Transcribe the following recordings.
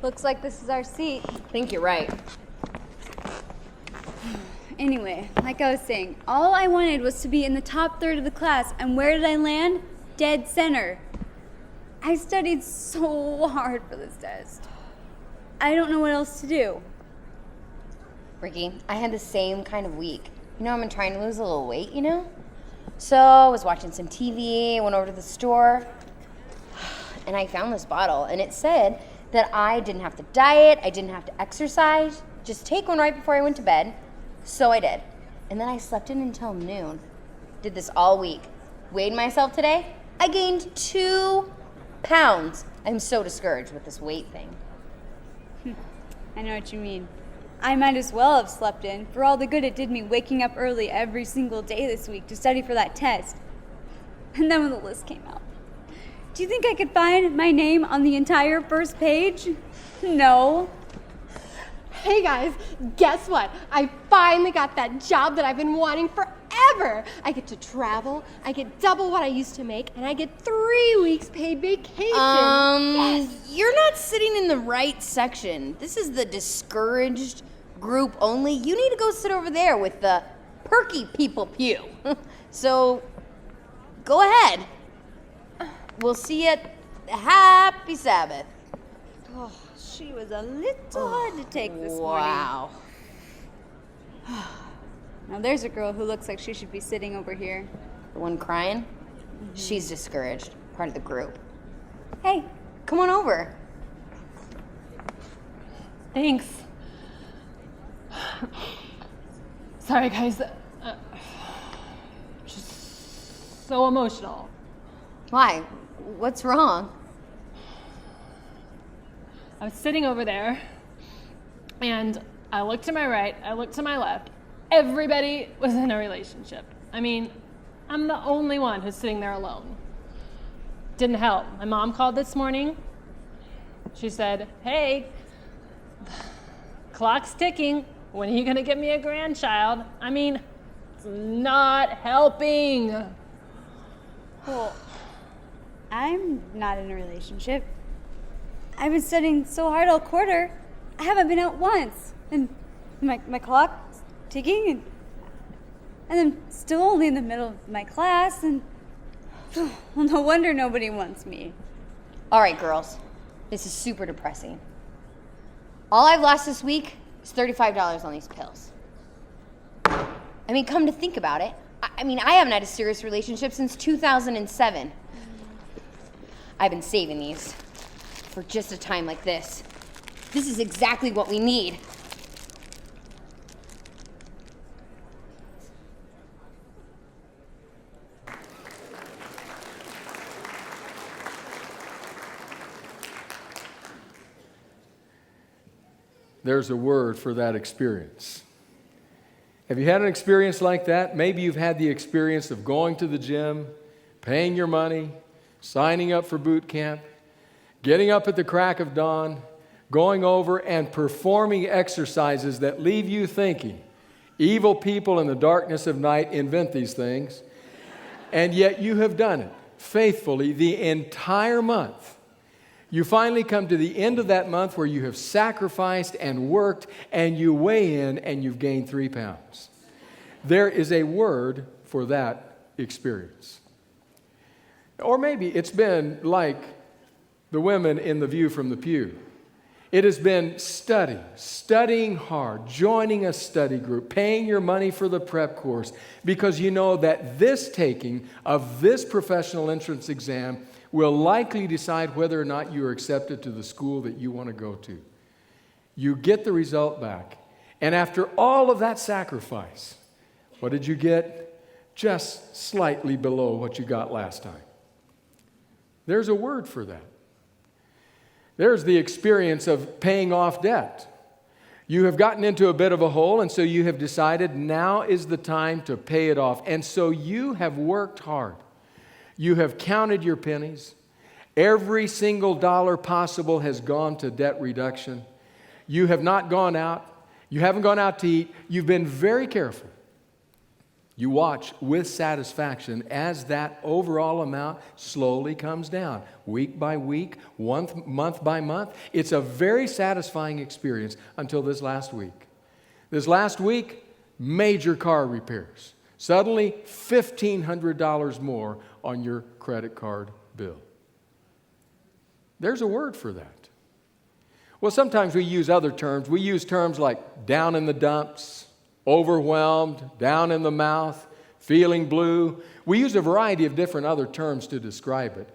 Looks like this is our seat. I think you're right. Anyway, like I was saying, all I wanted was to be in the top third of the class, and where did I land? Dead center. I studied so hard for this test. I don't know what else to do. Ricky, I had the same kind of week. I've been trying to lose a little weight, So I was watching some TV, went over to the store, and I found this bottle, and it said that I didn't have to diet, I didn't have to exercise, just take one right before I went to bed. So I did. And then I slept in until noon. Did this all week. Weighed myself today. I gained 2 pounds. I'm so discouraged with this weight thing. I know what you mean. I might as well have slept in for all the good it did me waking up early every single day this week to study for that test. And then when the list came out, do you think I could find my name on the entire first page? No. Hey guys, guess what? I finally got that job that I've been wanting forever. I get to travel, I get double what I used to make, and I get 3 weeks paid vacation. Yes. You're not sitting in the right section. This is the discouraged group only. You need to go sit over there with the perky people pew. So, go ahead. We'll see you at Happy Sabbath. Oh, she was a little hard to take this morning. Wow. Now there's a girl who looks like she should be sitting over here. The one crying? She's discouraged. Part of the group. Hey, come on over. Thanks. Sorry, guys. Just so emotional. Why? What's wrong? I was sitting over there, and I looked to my right, I looked to my left. Everybody was in a relationship. I'm the only one who's sitting there alone. Didn't help. My mom called this morning. She said, hey, clock's ticking. When are you gonna get me a grandchild? It's not helping. well, I'm not in a relationship. I've been studying so hard all quarter. I haven't been out once. And my clock's ticking, and I'm still only in the middle of my class, and well, no wonder nobody wants me. All right, girls. This is super depressing. All I've lost this week is $35 on these pills. Come to think about it, I haven't had a serious relationship since 2007. I've been saving these for just a time like this. This is exactly what we need. There's a word for that experience. Have you had an experience like that? Maybe you've had the experience of going to the gym, paying your money, signing up for boot camp, getting up at the crack of dawn, going over and performing exercises that leave you thinking, evil people in the darkness of night invent these things, and yet you have done it faithfully the entire month. You finally come to the end of that month where you have sacrificed and worked, and you weigh in and you've gained 3 pounds. There is a word for that experience. Or maybe it's been like the women in the view from the pew. It has been studying hard, joining a study group, paying your money for the prep course, because you know that this taking of this professional entrance exam will likely decide whether or not you are accepted to the school that you want to go to. You get the result back. And after all of that sacrifice, what did you get? Just slightly below what you got last time. There's a word for that. There's the experience of paying off debt. You have gotten into a bit of a hole, and so you have decided now is the time to pay it off. And so you have worked hard. You have counted your pennies. Every single dollar possible has gone to debt reduction. You have not gone out. You haven't gone out to eat. You've been very careful. You watch with satisfaction as that overall amount slowly comes down, week by week, month by month. It's a very satisfying experience until this last week. This last week, major car repairs. Suddenly, $1,500 more on your credit card bill. There's a word for that. Well, sometimes we use other terms. We use terms like down in the dumps, overwhelmed, down in the mouth, feeling blue. We use a variety of different other terms to describe it.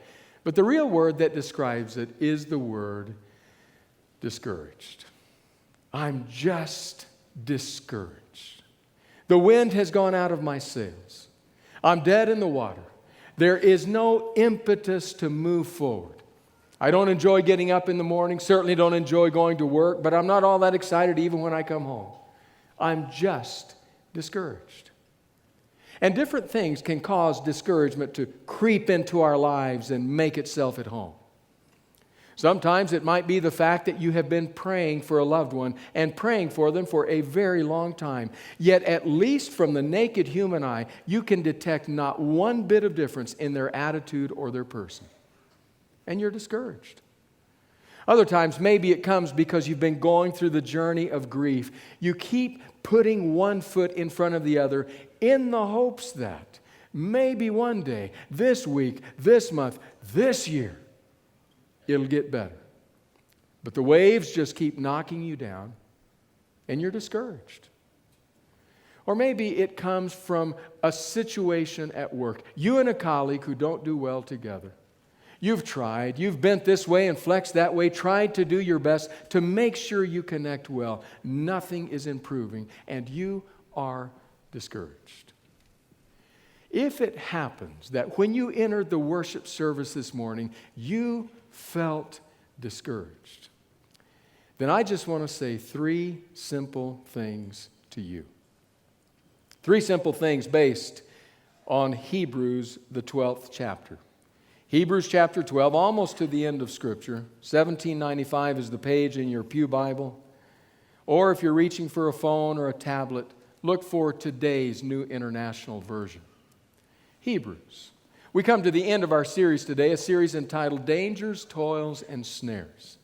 But the real word that describes it is the word discouraged. I'm just discouraged. The wind has gone out of my sails. I'm dead in the water. There is no impetus to move forward. I don't enjoy getting up in the morning, certainly don't enjoy going to work, but I'm not all that excited even when I come home. I'm just discouraged. And different things can cause discouragement to creep into our lives and make itself at home. Sometimes it might be the fact that you have been praying for a loved one and praying for them for a very long time. Yet at least from the naked human eye, you can detect not one bit of difference in their attitude or their person. And you're discouraged. Other times, maybe it comes because you've been going through the journey of grief. You keep putting one foot in front of the other in the hopes that maybe one day, this week, this month, this year, it'll get better. But the waves just keep knocking you down, and you're discouraged. Or maybe it comes from a situation at work. You and a colleague who don't do well together. You've tried, you've bent this way and flexed that way, tried to do your best to make sure you connect well. Nothing is improving, and you are discouraged. If it happens that when you entered the worship service this morning, you felt discouraged, then I just want to say 3 simple things to you. 3 simple things based on Hebrews, the 12th chapter. Hebrews chapter 12, almost to the end of Scripture. 1795 is the page in your pew Bible. Or if you're reaching for a phone or a tablet, look for today's New International Version. Hebrews. We come to the end of our series today, a series entitled Dangers, Toils, and Snares.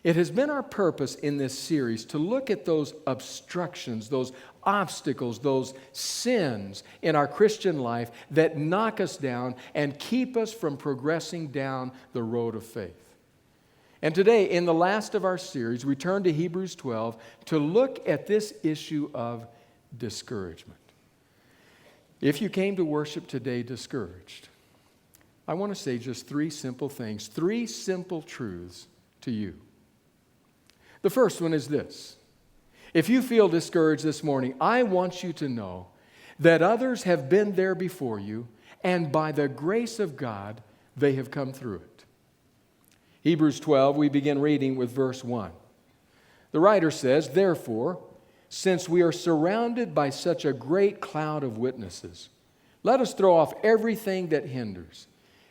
It has been our purpose in this series to look at those obstructions, those obstacles, those sins in our Christian life that knock us down and keep us from progressing down the road of faith. And today, in the last of our series, we turn to Hebrews 12 to look at this issue of discouragement. If you came to worship today discouraged, I want to say just 3 simple things, 3 simple truths to you. The first one is this. If you feel discouraged this morning, I want you to know that others have been there before you, and by the grace of God, they have come through it. Hebrews 12, we begin reading with verse 1. The writer says, "Therefore, since we are surrounded by such a great cloud of witnesses, let us throw off everything that hinders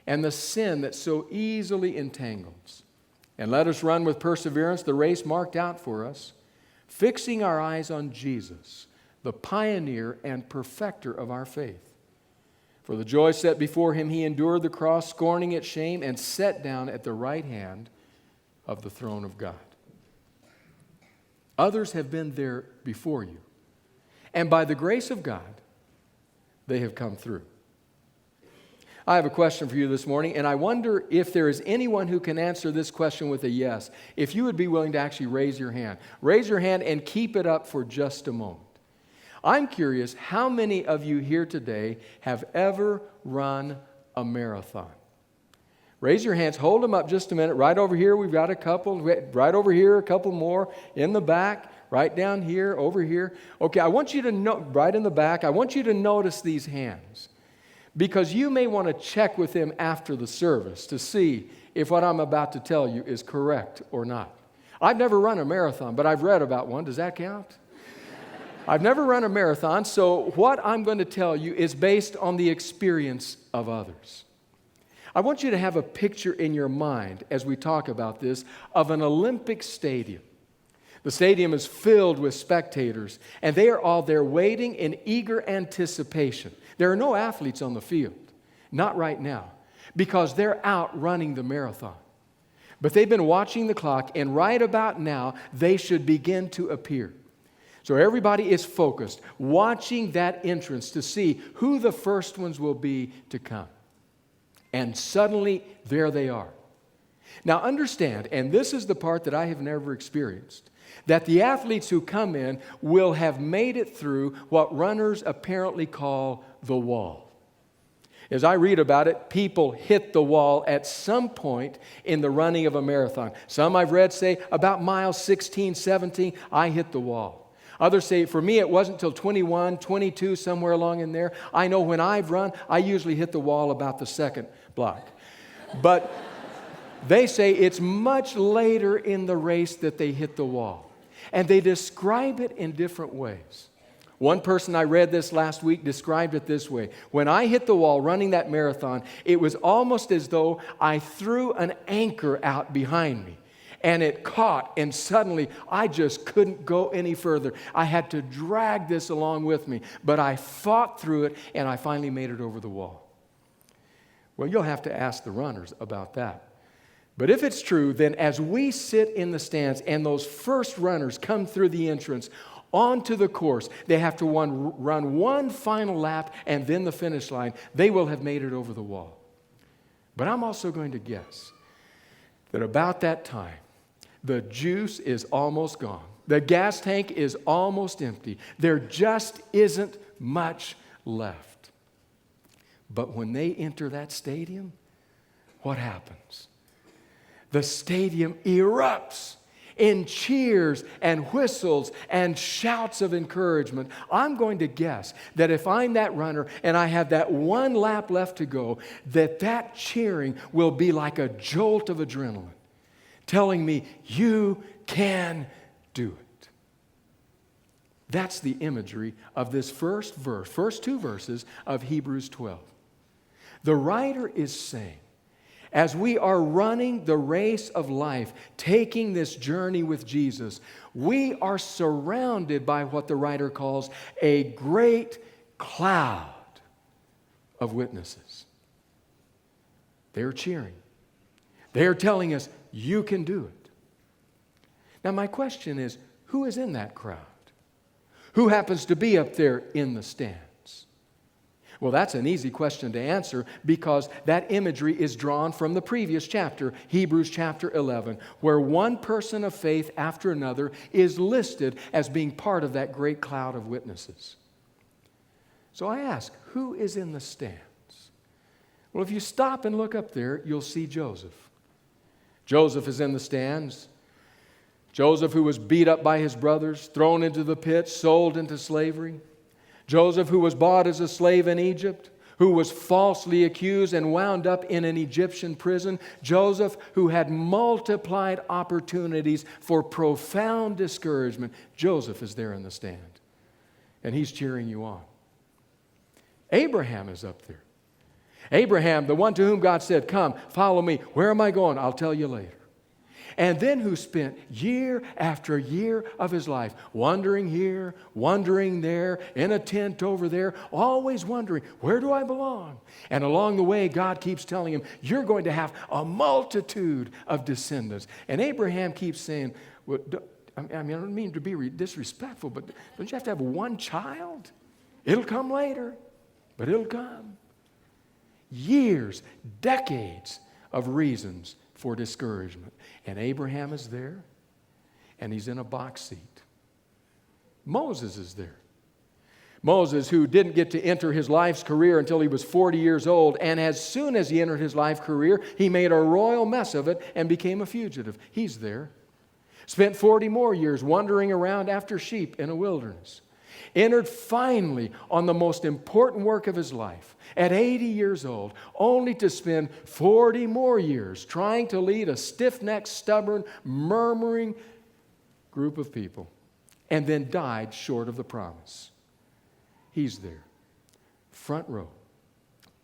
and the sin that so easily entangles. And let us run with perseverance the race marked out for us, fixing our eyes on Jesus, the pioneer and perfecter of our faith. For the joy set before him, he endured the cross, scorning its shame, and sat down at the right hand of the throne of God." Others have been there before you, and by the grace of God, they have come through. I have a question for you this morning, and I wonder if there is anyone who can answer this question with a yes. If you would be willing to actually raise your hand. Raise your hand and keep it up for just a moment. I'm curious, how many of you here today have ever run a marathon? Raise your hands. Hold them up just a minute. Right over here, we've got a couple. Right over here, a couple more. In the back, right down here, over here. Okay, I want you to know, right in the back, I want you to notice these hands. Because you may want to check with them after the service to see if what I'm about to tell you is correct or not. I've never run a marathon, but I've read about one. Does that count? I've never run a marathon, so what I'm going to tell you is based on the experience of others. I want you to have a picture in your mind as we talk about this of an Olympic stadium. The stadium is filled with spectators, and they are all there waiting in eager anticipation. There are no athletes on the field, not right now, because they're out running the marathon. But they've been watching the clock, and right about now, they should begin to appear. So everybody is focused, watching that entrance to see who the first ones will be to come. And suddenly, there they are. Now understand, and this is the part that I have never experienced, that the athletes who come in will have made it through what runners apparently call the wall. As I read about it, people hit the wall at some point in the running of a marathon. Some I've read say about mile 16, 17, I hit the wall. Others say, for me, it wasn't until 21, 22, somewhere along in there. I know when I've run, I usually hit the wall about the second block. But they say it's much later in the race that they hit the wall. And they describe it in different ways. One person I read this last week described it this way. When I hit the wall running that marathon, it was almost as though I threw an anchor out behind me. And it caught, and suddenly I just couldn't go any further. I had to drag this along with me. But I fought through it, and I finally made it over the wall. Well, you'll have to ask the runners about that. But if it's true, then as we sit in the stands and those first runners come through the entrance onto the course, they have to run one final lap and then the finish line. They will have made it over the wall. But I'm also going to guess that about that time, the juice is almost gone. The gas tank is almost empty. There just isn't much left. But when they enter that stadium, what happens? The stadium erupts in cheers and whistles and shouts of encouragement. I'm going to guess that if I'm that runner and I have that one lap left to go, that cheering will be like a jolt of adrenaline, telling me, you can do it. That's the imagery of this first two verses of Hebrews 12. The writer is saying, as we are running the race of life, taking this journey with Jesus, we are surrounded by what the writer calls a great cloud of witnesses. They're cheering. They're telling us, you can do it. Now, my question is, who is in that crowd? Who happens to be up there in the stands? Well, that's an easy question to answer because that imagery is drawn from the previous chapter, Hebrews chapter 11, where one person of faith after another is listed as being part of that great cloud of witnesses. So I ask, who is in the stands? Well, if you stop and look up there, you'll see Joseph. Joseph is in the stands. Joseph, who was beat up by his brothers, thrown into the pit, sold into slavery. Joseph, who was bought as a slave in Egypt, who was falsely accused and wound up in an Egyptian prison. Joseph, who had multiplied opportunities for profound discouragement. Joseph is there in the stand, and he's cheering you on. Abraham is up there. Abraham, the one to whom God said, come, follow me. Where am I going? I'll tell you later. And then who spent year after year of his life wandering here, wandering there, in a tent over there, always wondering, where do I belong? And along the way, God keeps telling him, you're going to have a multitude of descendants. And Abraham keeps saying, well, I don't mean to be disrespectful, but don't you have to have one child? It'll come later, but it'll come. Years, decades of reasons for discouragement. And Abraham is there, and he's in a box seat. Moses is there. Moses, who didn't get to enter his life's career until he was 40 years old, and as soon as he entered his life career, he made a royal mess of it and became a fugitive. He's there. Spent 40 more years wandering around after sheep in a wilderness. Entered finally on the most important work of his life at 80 years old, only to spend 40 more years trying to lead a stiff-necked, stubborn, murmuring group of people, and then died short of the promise. He's there, front row.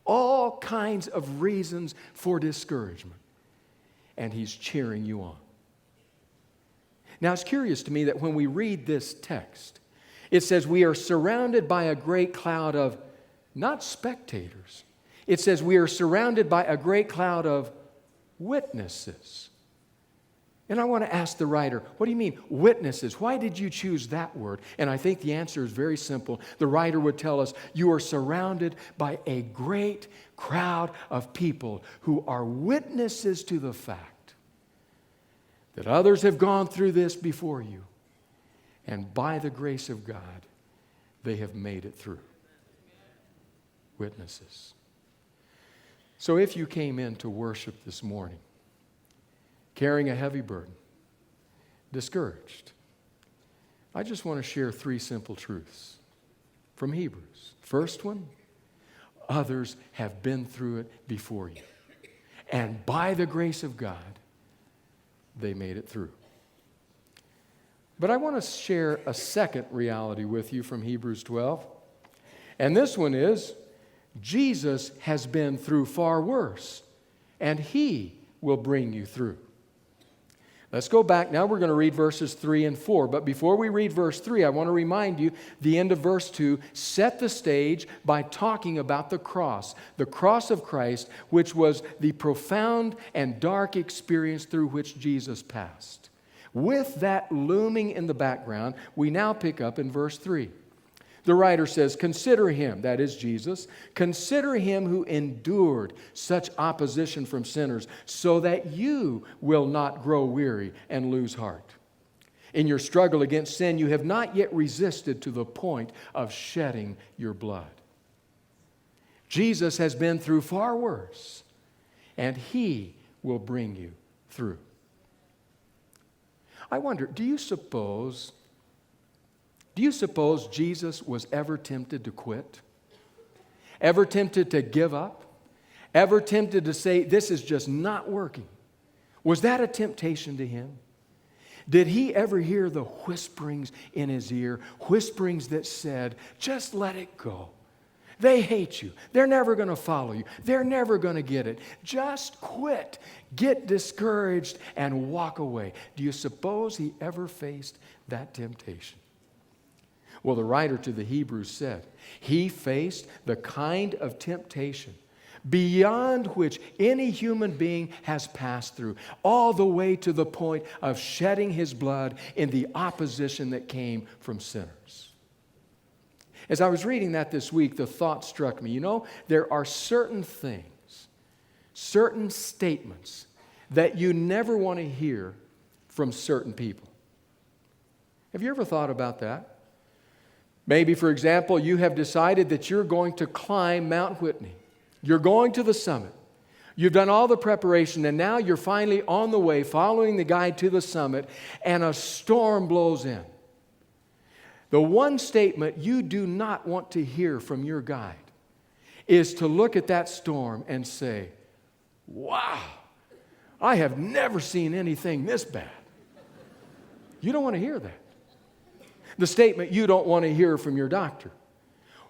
All kinds of reasons for discouragement, and he's cheering you on. Now, it's curious to me that when we read this text, it says we are surrounded by a great cloud of not spectators. It says we are surrounded by a great cloud of witnesses. And I want to ask the writer, what do you mean, witnesses? Why did you choose that word? And I think the answer is very simple. The writer would tell us, you are surrounded by a great crowd of people who are witnesses to the fact that others have gone through this before you. And by the grace of God, they have made it through. Witnesses. So if you came in to worship this morning, carrying a heavy burden, discouraged, I just want to share 3 simple truths from Hebrews. First one, others have been through it before you. And by the grace of God, they made it through. But I want to share a second reality with you from Hebrews 12. And this one is, Jesus has been through far worse, and He will bring you through. Let's go back. Now we're going to read verses 3 and 4. But before we read verse 3, I want to remind you, the end of verse 2 set the stage by talking about the cross of Christ, which was the profound and dark experience through which Jesus passed. With that looming in the background, we now pick up in verse 3. The writer says, consider Him, that is Jesus, consider Him who endured such opposition from sinners, so that you will not grow weary and lose heart. In your struggle against sin, you have not yet resisted to the point of shedding your blood. Jesus has been through far worse, and He will bring you through. I wonder, do you suppose Jesus was ever tempted to quit? Ever tempted to give up? Ever tempted to say, this is just not working? Was that a temptation to Him? Did He ever hear the whisperings in His ear, whisperings that said, just let it go? They hate you. They're never going to follow you. They're never going to get it. Just quit. Get discouraged and walk away. Do you suppose He ever faced that temptation? Well, the writer to the Hebrews said, He faced the kind of temptation beyond which any human being has passed through, all the way to the point of shedding His blood in the opposition that came from sinners. As I was reading that this week, the thought struck me, there are certain things, certain statements that you never want to hear from certain people. Have you ever thought about that? Maybe, for example, you have decided that you're going to climb Mount Whitney. You're going to the summit. You've done all the preparation, and now you're finally on the way, following the guide to the summit, and a storm blows in. The one statement you do not want to hear from your guide is to look at that storm and say, wow, I have never seen anything this bad. You don't want to hear that. The statement you don't want to hear from your doctor.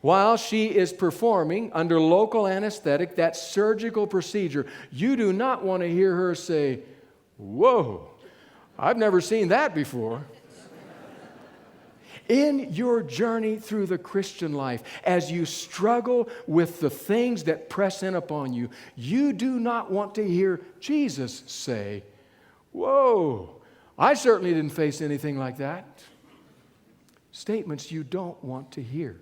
While she is performing under local anesthetic, that surgical procedure, you do not want to hear her say, whoa, I've never seen that before. In your journey through the Christian life, as you struggle with the things that press in upon you, you do not want to hear Jesus say, whoa, I certainly didn't face anything like that. Statements you don't want to hear.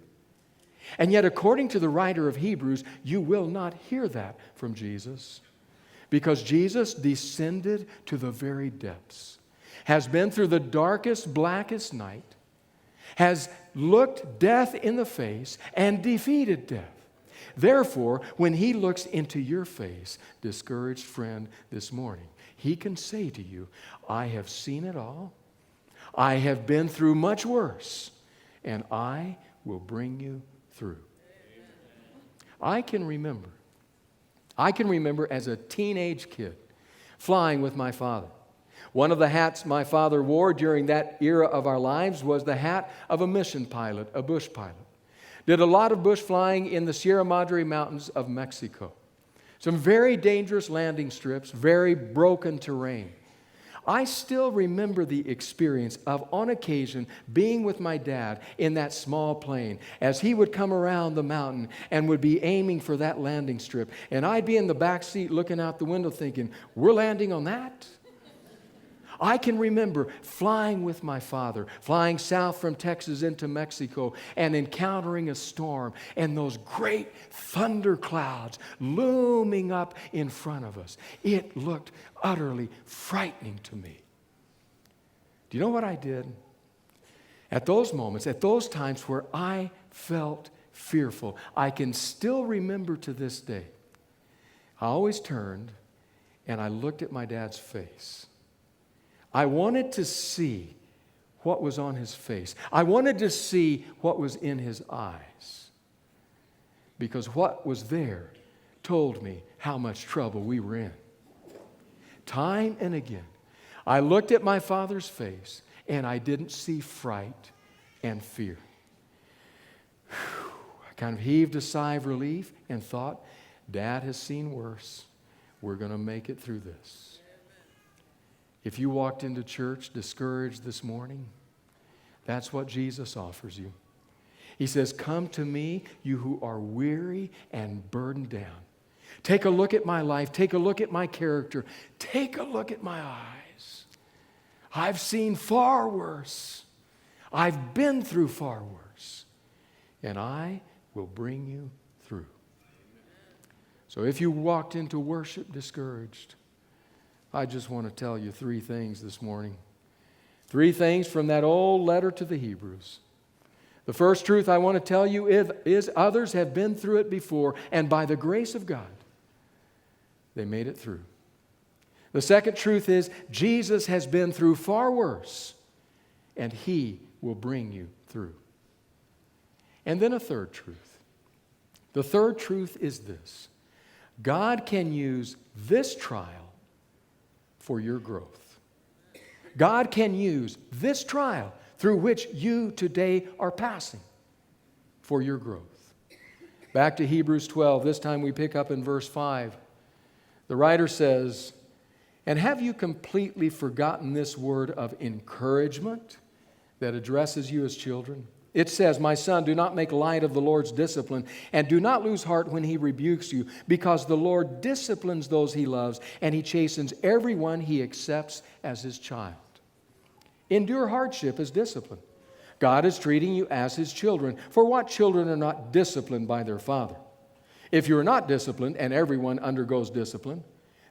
And yet, according to the writer of Hebrews, you will not hear that from Jesus, because Jesus descended to the very depths, has been through the darkest, blackest night, has looked death in the face and defeated death. Therefore, when He looks into your face, discouraged friend, this morning, He can say to you, I have seen it all. I have been through much worse, and I will bring you through. I can remember as a teenage kid flying with my father. One of the hats my father wore during that era of our lives was the hat of a mission pilot, a bush pilot. Did a lot of bush flying in the Sierra Madre Mountains of Mexico. Some very dangerous landing strips, very broken terrain. I still remember the experience of, on occasion, being with my dad in that small plane as he would come around the mountain and would be aiming for that landing strip. And I'd be in the back seat looking out the window thinking, we're landing on that? I can remember flying with my father, flying south from Texas into Mexico and encountering a storm and those great thunder clouds looming up in front of us. It looked utterly frightening to me. Do you know what I did? At those moments, at those times where I felt fearful, I can still remember to this day, I always turned and I looked at my dad's face. I wanted to see what was on his face. I wanted to see what was in his eyes. Because what was there told me how much trouble we were in. Time and again, I looked at my father's face and I didn't see fright and fear. Whew. I kind of heaved a sigh of relief and thought, Dad has seen worse. We're going to make it through this. If you walked into church discouraged this morning, that's what Jesus offers you. He says, come to me, you who are weary and burdened down. Take a look at my life. Take a look at my character. Take a look at my eyes. I've seen far worse. I've been through far worse. And I will bring you through. So if you walked into worship discouraged, I just want to tell you 3 things this morning. 3 things from that old letter to the Hebrews. The first truth I want to tell you is others have been through it before, and by the grace of God, they made it through. The second truth is Jesus has been through far worse, and He will bring you through. And then a third truth. The third truth is this: God can use this trial for your growth. God can use this trial through which you today are passing for your growth. Back to Hebrews 12, this time we pick up in verse 5. The writer says, and have you completely forgotten this word of encouragement that addresses you as children? It says, my son, do not make light of the Lord's discipline, and do not lose heart when He rebukes you, because the Lord disciplines those He loves, and He chastens everyone He accepts as His child. Endure hardship as discipline. God is treating you as His children. For what children are not disciplined by their father? If you are not disciplined, and everyone undergoes discipline,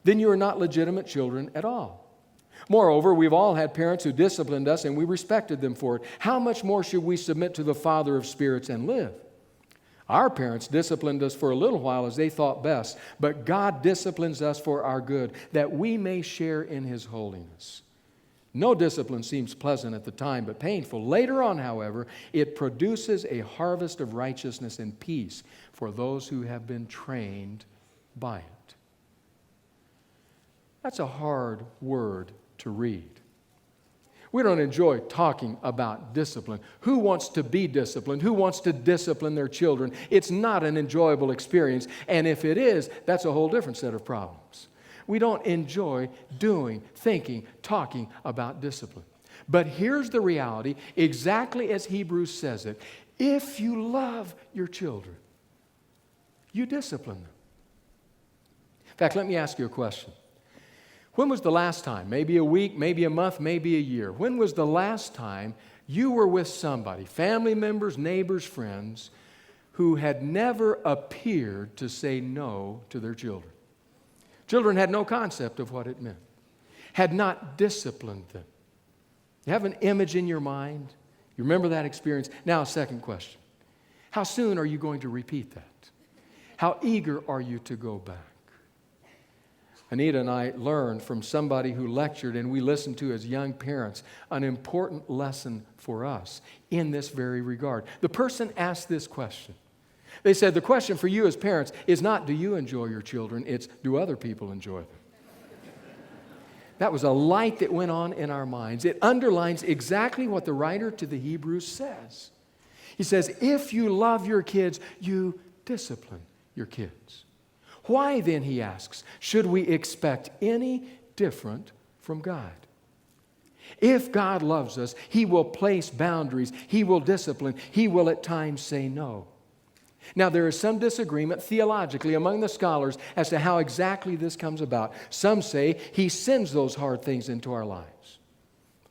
then you are not legitimate children at all. Moreover, we've all had parents who disciplined us and we respected them for it. How much more should we submit to the Father of spirits and live? Our parents disciplined us for a little while as they thought best, but God disciplines us for our good, that we may share in His holiness. No discipline seems pleasant at the time, but painful. Later on, however, it produces a harvest of righteousness and peace for those who have been trained by it. That's a hard word to read. We don't enjoy talking about discipline. Who wants to be disciplined? Who wants to discipline their children? It's not an enjoyable experience, and if it is, that's a whole different set of problems. We don't enjoy doing, thinking, talking about discipline. But here's the reality, exactly as Hebrews says it. If you love your children, you discipline them. In fact, let me ask you a question. When was the last time, maybe a week, maybe a month, maybe a year, when was the last time you were with somebody, family members, neighbors, friends, who had never appeared to say no to their children? Children had no concept of what it meant, had not disciplined them. You have an image in your mind? You remember that experience? Now, a second question. How soon are you going to repeat that? How eager are you to go back? Anita and I learned from somebody who lectured and we listened to as young parents an important lesson for us in this very regard. The person asked this question. They said, the question for you as parents is not, do you enjoy your children? It's, do other people enjoy them? That was a light that went on in our minds. It underlines exactly what the writer to the Hebrews says. He says, if you love your kids, you discipline your kids. Why then, he asks, should we expect any different from God? If God loves us, He will place boundaries. He will discipline. He will at times say no. Now, there is some disagreement theologically among the scholars as to how exactly this comes about. Some say He sends those hard things into our lives.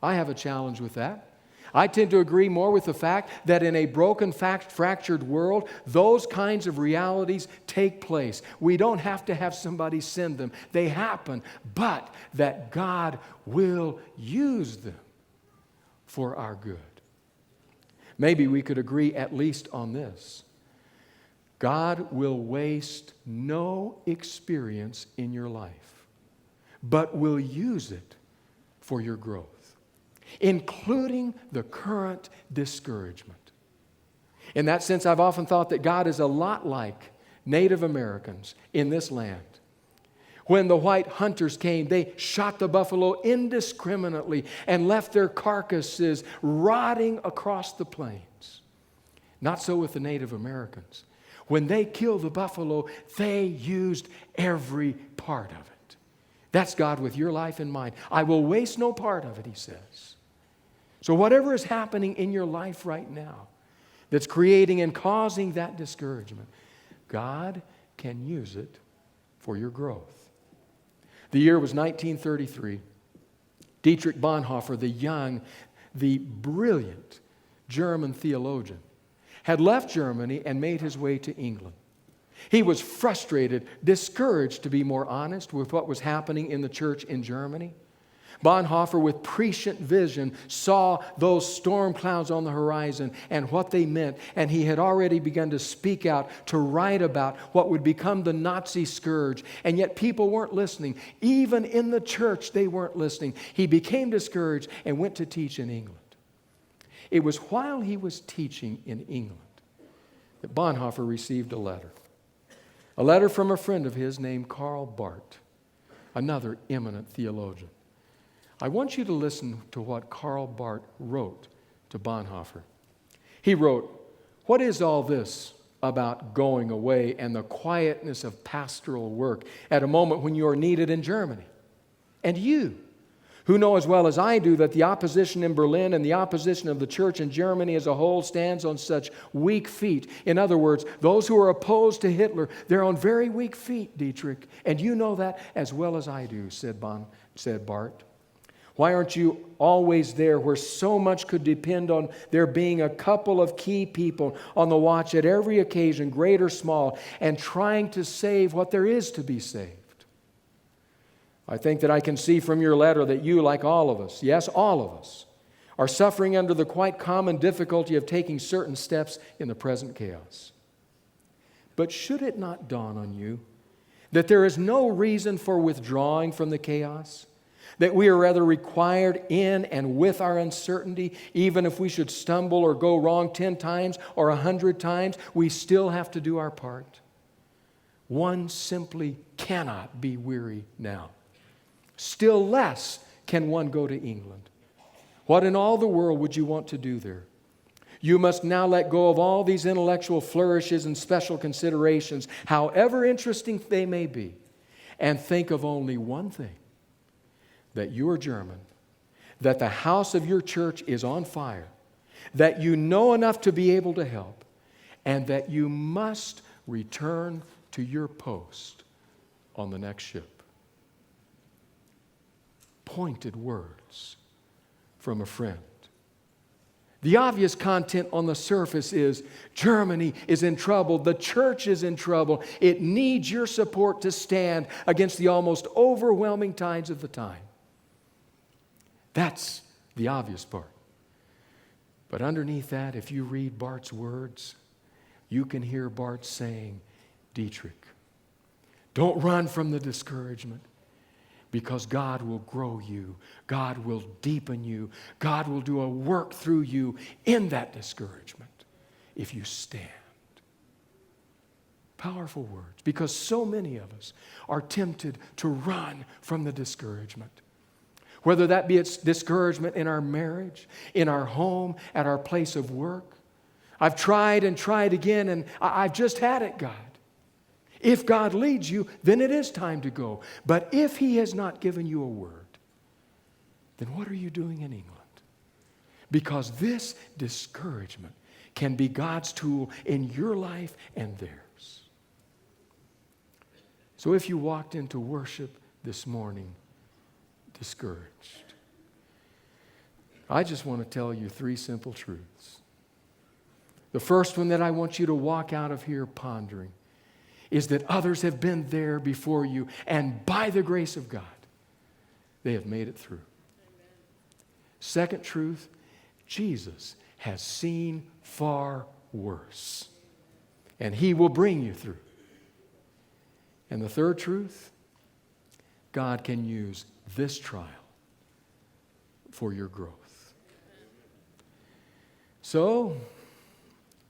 I have a challenge with that. I tend to agree more with the fact that in a broken, fractured world, those kinds of realities take place. We don't have to have somebody send them. They happen, but that God will use them for our good. Maybe we could agree at least on this. God will waste no experience in your life, but will use it for your growth, including the current discouragement. In that sense, I've often thought that God is a lot like Native Americans in this land. When the white hunters came, they shot the buffalo indiscriminately and left their carcasses rotting across the plains. Not so with the Native Americans. When they killed the buffalo, they used every part of it. That's God with your life in mind. I will waste no part of it, He says. So whatever is happening in your life right now that's creating and causing that discouragement, God can use it for your growth. The year was 1933. Dietrich Bonhoeffer, the brilliant German theologian, had left Germany and made his way to England. He was frustrated, discouraged, to be more honest, with what was happening in the church in Germany. Bonhoeffer, with prescient vision, saw those storm clouds on the horizon and what they meant, and he had already begun to speak out, to write about what would become the Nazi scourge, and yet people weren't listening. Even in the church, they weren't listening. He became discouraged and went to teach in England. It was while he was teaching in England that Bonhoeffer received a letter from a friend of his named Karl Barth, another eminent theologian. I want you to listen to what Karl Barth wrote to Bonhoeffer. He wrote, "What is all this about going away and the quietness of pastoral work at a moment when you are needed in Germany? And you, who know as well as I do that the opposition in Berlin and the opposition of the church in Germany as a whole stands on such weak feet. In other words, those who are opposed to Hitler, they're on very weak feet, Dietrich. And you know that as well as I do," said Barth. "Why aren't you always there where so much could depend on there being a couple of key people on the watch at every occasion, great or small, and trying to save what there is to be saved? I think that I can see from your letter that you, like all of us, yes, all of us, are suffering under the quite common difficulty of taking certain steps in the present chaos. But should it not dawn on you that there is no reason for withdrawing from the chaos? That we are rather required in and with our uncertainty, even if we should stumble or go wrong 10 times or 100 times, we still have to do our part. One simply cannot be weary now. Still less can one go to England. What in all the world would you want to do there? You must now let go of all these intellectual flourishes and special considerations, however interesting they may be, and think of only one thing, that you are German, that the house of your church is on fire, that you know enough to be able to help, and that you must return to your post on the next ship." Pointed words from a friend. The obvious content on the surface is Germany is in trouble. The church is in trouble. It needs your support to stand against the almost overwhelming tides of the time. That's the obvious part. But underneath that, if you read Barth's words, you can hear Barth saying, "Dietrich, don't run from the discouragement. Because God will grow you. God will deepen you. God will do a work through you in that discouragement if you stand." Powerful words, because so many of us are tempted to run from the discouragement. Whether that be it's discouragement in our marriage, in our home, at our place of work. I've tried and tried again, and I've just had it, God. If God leads you, then it is time to go. But if He has not given you a word, then what are you doing in England? Because this discouragement can be God's tool in your life and theirs. So if you walked into worship this morning discouraged, I just want to tell you 3 simple truths. The first one that I want you to walk out of here pondering is that others have been there before you, and by the grace of God, they have made it through. Second truth, Jesus has seen far worse, and He will bring you through. And the third truth, God can use this trial for your growth. So,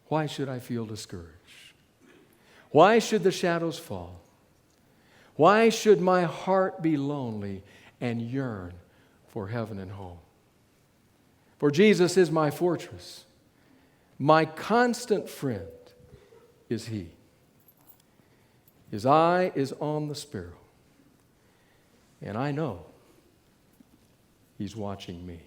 why should I feel discouraged? Why should the shadows fall? Why should my heart be lonely and yearn for heaven and home? For Jesus is my fortress. My constant friend is He. His eye is on the sparrow, and I know He's watching me.